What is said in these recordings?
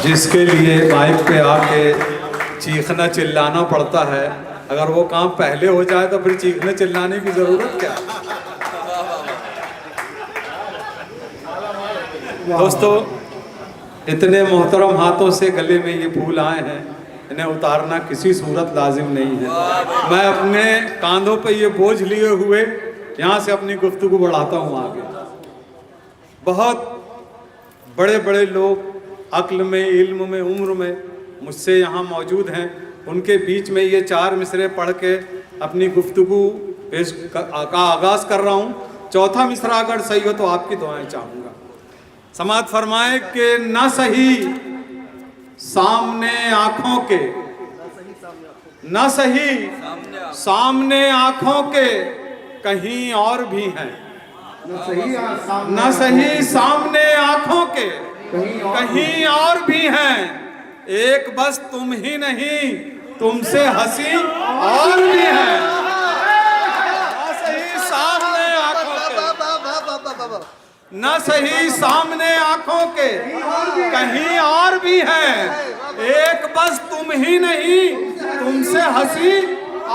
जिसके लिए बाइक पे आके चीखना चिल्लाना पड़ता है, अगर वो काम पहले हो जाए तो फिर चीखने चिल्लाने की जरूरत क्या। दोस्तों, इतने मोहतरम हाथों से गले में ये फूल आए हैं, इन्हें उतारना किसी सूरत लाजिम नहीं है। मैं अपने कांधों पे ये बोझ लिए हुए यहाँ से अपनी गुफ्तगू बढ़ाता हूँ आगे। बहुत बड़े बड़े लोग अक्ल में, इल्म में, उम्र में मुझसे यहाँ मौजूद हैं। उनके बीच में ये 4 मिसरे पढ़ के अपनी गुफ्तगू का आगाज़ कर रहा हूँ। चौथा मिसरा अगर सही हो तो आपकी दुआएं चाहूँगा। समाअत फरमाए कि न सही सामने आँखों के, न सही सामने आँखों के कहीं और भी हैं, न सही सामने आँखों के कहीं और भी हैं। एक बस तुम ही नहीं, तुमसे हंसी और भी हैं। न सही सामने आँखों के, न सही सामने आँखों के कहीं और भी हैं। एक बस तुम ही नहीं, तुमसे हंसी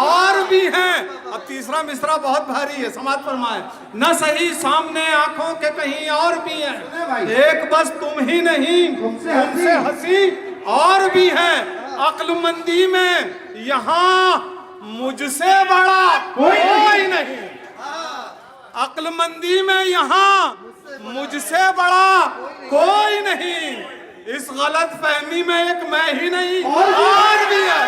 और भी हैं। अब तीसरा मिसरा बहुत भारी है, समाअत फरमाए। न सही सामने आंखों के कहीं और भी हैं, एक बस तुम ही नहीं, तुमसे हंसी और भी है। अक्लमंदी में यहाँ मुझसे बड़ा कोई नहीं, अक्लमंदी में यहाँ मुझसे बड़ा कोई नहीं। इस गलत फहमी में एक मैं ही नहीं और भी है।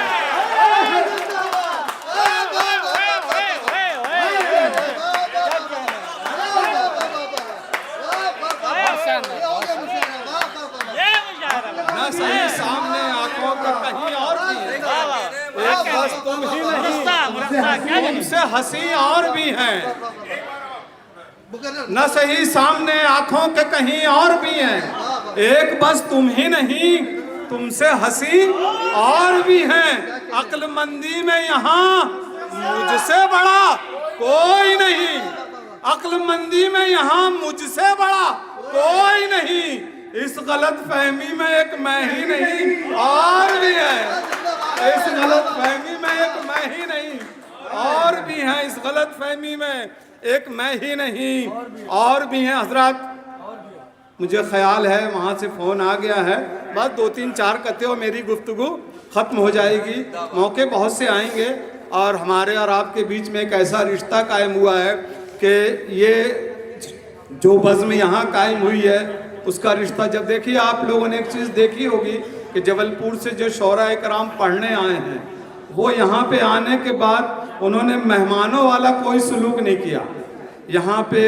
न सही सामने आंखों के कहीं और भी है, एक बस तुम ही नहीं, तुमसे हंसी और भी है। न सही सामने आंखों के कहीं और भी हैं, एक बस तुम ही नहीं, तुमसे हंसी और भी हैं। अक्लमंदी में यहाँ मुझसे बड़ा कोई नहीं, अक्लमंदी में यहाँ मुझसे बड़ा कोई नहीं। इस गलत फहमी में एक मैं ही नहीं और भी है, इस गलत फहमी में एक मैं ही नहीं और भी है, इस गलत फहमी में एक मैं ही नहीं और भी हैं। हजरत, मुझे ख्याल है वहाँ से फ़ोन आ गया है, बस 2-3-4 कते और मेरी गुफ्तगू ख़त्म हो जाएगी। मौके बहुत से आएंगे और हमारे और आपके बीच में एक ऐसा रिश्ता कायम हुआ है कि ये जो बज़्म यहाँ कायम हुई है उसका रिश्ता, जब देखिए आप लोगों ने एक चीज़ देखी होगी कि जबलपुर से जो शौरा कराम पढ़ने आए हैं, वो यहाँ पे आने के बाद उन्होंने मेहमानों वाला कोई सलूक नहीं किया। यहाँ पे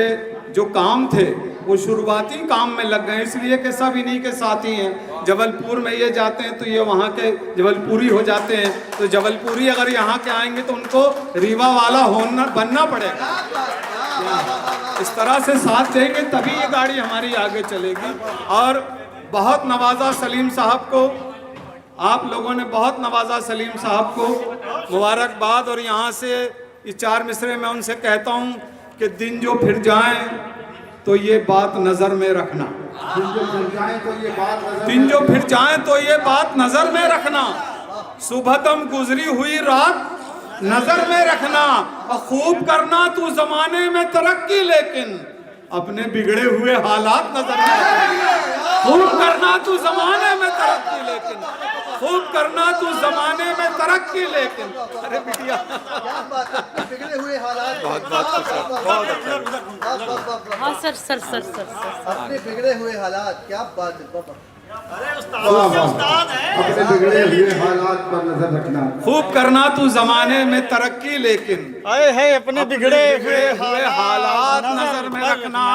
जो काम थे वो शुरुआती काम में लग गए, इसलिए कि सब इन्हीं के साथी हैं। जबलपुर में ये जाते हैं तो ये वहाँ के जबलपुरी हो जाते हैं, तो जबलपुरी अगर यहाँ के आएंगे तो उनको रीवा वाला होना बनना पड़ेगा। इस तरह से साथ देंगे तभी ये गाड़ी हमारी आगे चलेगी। और बहुत नवाजा सलीम साहब को, आप लोगों ने बहुत नवाजा सलीम साहब को मुबारकबाद। और यहाँ से ये 4 मिसरे में उनसे कहता हूँ कि दिन जो फिर जाएं तो ये बात नज़र में रखना, दिन जो फिर जाएं तो ये बात नज़र में रखना। सुबह दम गुजरी हुई रात नज़र में रखना, और खूब करना तू ज़माने में तरक्की, लेकिन अपने बिगड़े हुए हालात नज़र में रखना। खूब करना तू ज़माने में तरक्की, लेकिन खूब करना तू ज़माने में तरक्की, लेकिन। अरे बिटिया, बिगड़े हुए हालात, बहुत हाँ सर अपने बिगड़े हुए हालात, क्या बात है बाबा। अपने बिगड़े हुए हालात पर नजर रखना, खूब करना तू ज़माने में तरक्की, लेकिन अपने बिगड़े हुए हालात नजर में रखना।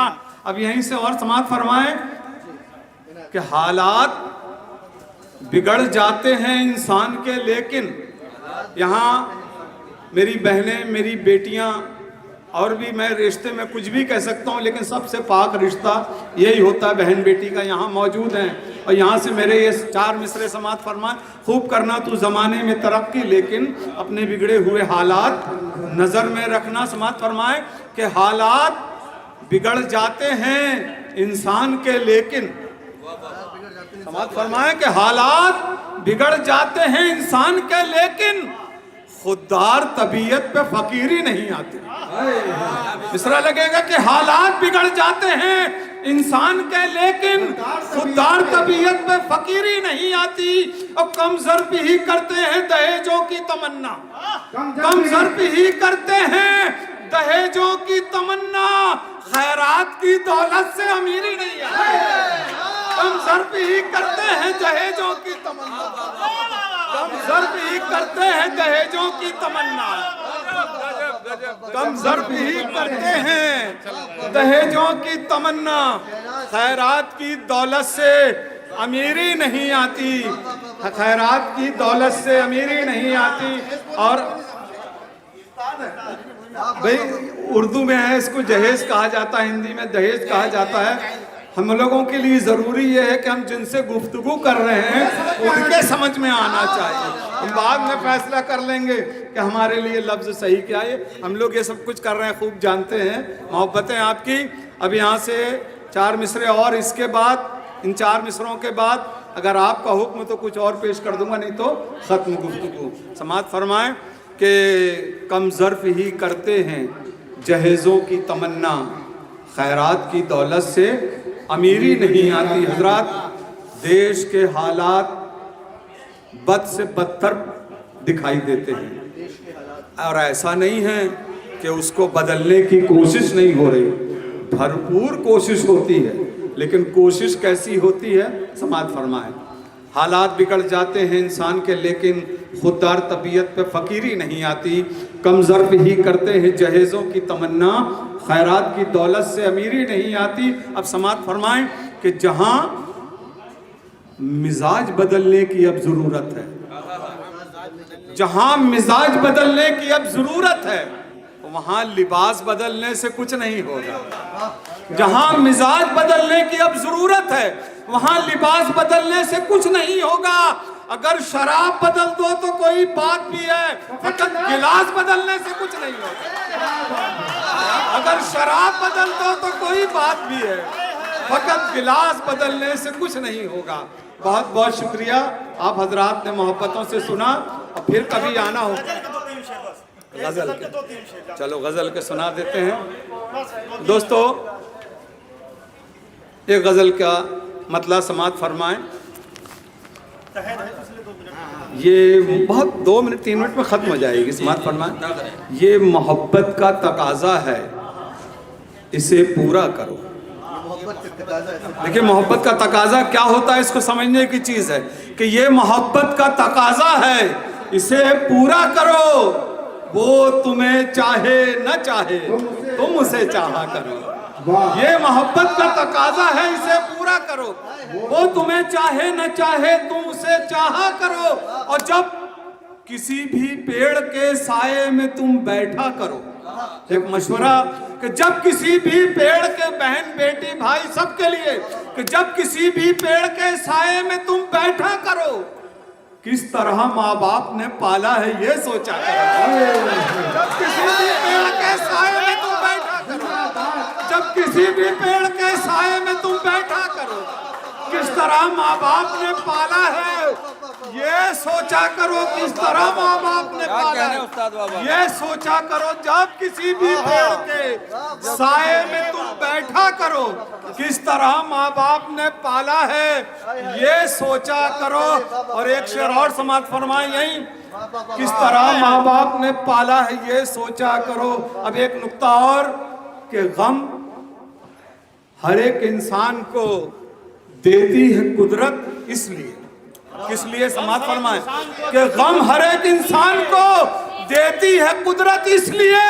अब यहीं से और समाअत फरमाएं कि हालात बिगड़ जाते हैं इंसान के, लेकिन यहाँ मेरी बहनें, मेरी बेटियाँ, और भी मैं रिश्ते में कुछ भी कह सकता हूँ, लेकिन सबसे पाक रिश्ता यही होता है बहन बेटी का, यहाँ मौजूद हैं। और यहाँ से मेरे ये 4 मिसरे समाअत फरमाएं। खूब करना तू ज़माने में तरक्की, लेकिन अपने बिगड़े हुए हालात नज़र में रखना। समाअत फरमाएं कि हालात बिगड़ जाते हैं इंसान के, लेकिन समाज फरमाए कि हालात बिगड़ जाते हैं इंसान के, लेकिन खुददार तबीयत पे फकीरी नहीं आती। दूसरा लगेगा कि हालात बिगड़ जाते हैं इंसान के, लेकिन खुददार तबीयत पे फकीरी नहीं आती। और कम ज़र्फ ही करते हैं दहेजों की तमन्ना, कम ज़र्फ ही करते हैं दहेजों की तमन्ना, खैरात की दौलत से अमीरी नहीं आती। कम ज़र्फ ही करते हैं दहेजों की तमन्ना, कम ज़र्फ ही करते हैं दहेजों की तमन्ना, कम ज़र्फ ही करते हैं दहेजों की तमन्ना, खैरात की दौलत से अमीरी नहीं आती, खैरात की दौलत से अमीरी नहीं आती। और भाई उर्दू में है इसको जहेज कहा जाता है, हिंदी में दहेज कहा जाता है। हम लोगों के लिए ज़रूरी ये है कि हम जिनसे गुफ्तगू कर रहे हैं उनके समझ में आना चाहिए। हम बाद में फैसला कर लेंगे कि हमारे लिए लफ्ज़ सही क्या है। हम लोग ये सब कुछ कर रहे हैं, खूब जानते हैं मोहब्बतें आपकी। अब यहाँ से 4 मिसरे और इसके बाद, इन 4 मिसरों के बाद अगर आपका हुक्म तो कुछ और पेश कर दूंगा, नहीं तो ख़त्म गुफ्तगू। समाअत फरमाएं कि कम ज़र्फ ही करते हैं जहेज़ों की तमन्ना, खैरात की दौलत से अमीरी नहीं आती। हजरात, देश के हालात बद से बदतर दिखाई देते हैं और ऐसा नहीं है कि उसको बदलने की कोशिश नहीं हो रही, भरपूर कोशिश होती है। लेकिन कोशिश कैसी होती है? समाअत फरमाएं, हालात बिगड़ जाते हैं इंसान के, लेकिन खुददार तबीयत पे फकीरी नहीं आती। कम ज़र्फ ही करते हैं जहेज़ों की तमन्ना, खैरात की दौलत से अमीरी नहीं आती। अब समाअत फरमाएं कि जहां मिजाज बदलने की अब ज़रूरत है, जहां मिजाज बदलने की अब ज़रूरत है, वहां लिबास बदलने से कुछ नहीं होगा। जहां मिजाज बदलने की अब ज़रूरत है, वहां लिबास बदलने से कुछ नहीं होगा। अगर शराब बदल दो तो कोई बात भी है, फकत गिलास बदलने से कुछ नहीं होगा। अगर शराब बदल दो तो कोई बात भी है, फकत गिलास बदलने से कुछ नहीं होगा। बहुत बहुत शुक्रिया, आप हजरात ने मोहब्बतों से सुना, और फिर कभी आना हो गजल के, चलो गजल के सुना देते हैं। दोस्तों, एक गजल का मतलब समाअत फरमाएं। ये बहुत 2 मिनट 3 मिनट में ख़त्म हो जाएगी। समाअत फरमाएं, ये मोहब्बत का तकाजा है, इसे पूरा करो। देखिए, मोहब्बत का तकाजा क्या होता है, इसको समझने की चीज़ है कि ये मोहब्बत का तकाजा है, इसे पूरा करो। वो तुम्हें चाहे न चाहे तुम उसे चाहा करो। ये मोहब्बत का तकाजा है, इसे पूरा करो। वो तुम्हें चाहे न चाहे तुम उसे चाहा करो। और जब किसी भी पेड़ के साये में तुम बैठा करो, एक मशवरा कि जब किसी भी पेड़ के, बहन बेटी भाई सबके लिए, कि जब किसी भी पेड़ के साये में तुम बैठा करो, किस तरह माँ बाप ने पाला है ये सोचा करो। जब किसी भी पेड़ के साये में तुम बैठा करो, जब किसी भी पेड़ के साये में तुम बैठा करो, किस तरह माँ बाप ने पाला है ये सोचा करो। किस तरह माँ बाप ने पाला है ये सोचा करो। जब किसी भी पेड़ के साये में तुम बैठा करो, किस तरह माँ बाप ने पाला है ये सोचा करो। और एक शेर और समाअत फरमाए यही, किस तरह माँ बाप ने पाला है ये सोचा करो। अब एक नुक्ता और, कि गम हर एक इंसान को देती है कुदरत, इसलिए, किस लिए? समाअत फरमाएं कि गम हर एक इंसान को देती है कुदरत, इसलिए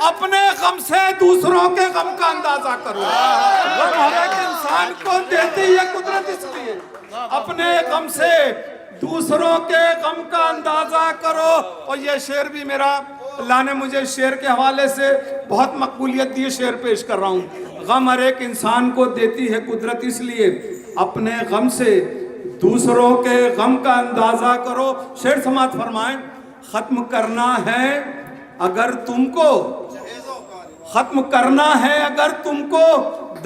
अपने गम से दूसरों के गम का अंदाजा करो। गम हर एक इंसान को देती है कुदरत, इसलिए अपने गम से दूसरों के गम का अंदाजा करो। और ये शेर भी मेरा, अल्लाह ने मुझे शेर के हवाले से बहुत मकबूलियत दी, शेर पेश कर रहा हूँ। गम हर एक इंसान को देती है कुदरत, इसलिए अपने गम से दूसरों के गम का अंदाजा करो। शेर समाअत फरमाएं, खत्म करना है अगर तुमको, खत्म करना है अगर तुमको